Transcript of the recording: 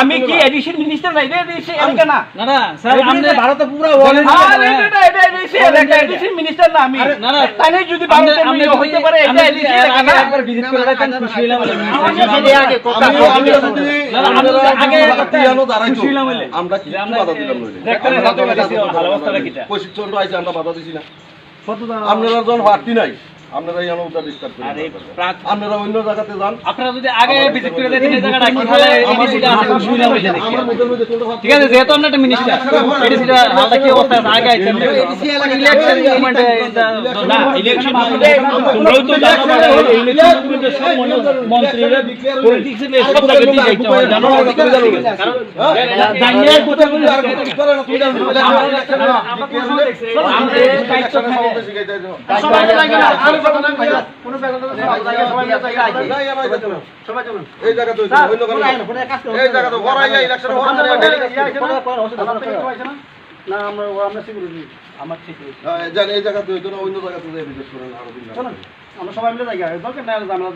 আমি কি addition minister নাই রে এডিশন এলাকা না না না স্যার আপনি ভারতে পুরো বলেন এটা এডিশন এলাকা এডিশন মিনিস্টার না আমি না না তাহলে যদি ভারতে আমি হইতে পারে এটা এডিশন এলাকা না একবার ভিজিট করে দেখেন খুশি হইলাম আমি আগে কথা আমি আগে জানো দাঁড়াইছো আমরা কি বাধা দিলাম নইলে দেখতে ভালো অবস্থাটা কিটা প্রশিক্ষণ আইছে আমরা বাধা দিছি না আপনারা যখন পার্টি নাই আপনারা এই অনুদান ডিসকাস করেন আপনারা অন্য জায়গাতে যান আপনারা যদি আগে ভিজিট করে দেখেন এই জায়গাটা কি হলে এডিসিটা আছে খুশি হইলাম এটা দেখে ঠিক আছে যেহেতু আমরা একটা মিনিস্টার এডিসিটা হালটা কি অবস্থা আছে আগে আইতেন ইলেকশন মুভমেন্টে না ইলেকশন তোমরাও তো জানো না ইলেকশন মুভমেন্টে সব মন্ত্রীরা পলিটিক্সে সব জায়গায় দিয়ে যাইতে হয় জানো না কারণ জানিয়ে কথা বলি আর কথা করে না তুই জানো আমরা দায়িত্ব থাকে কোনো সবাই চলুন এই জায়গাতে অন্য এই জায়গাতে বড়াইয়া ইলেকশন না আমরা সিকিউরিটি আমার সিকিউরিটি জানেন এই জায়গাতে অন্য জায়গাতে ভিজিট করেন আরো দিন আমরা সবাই মিলে যাই দরকার নাই আমরা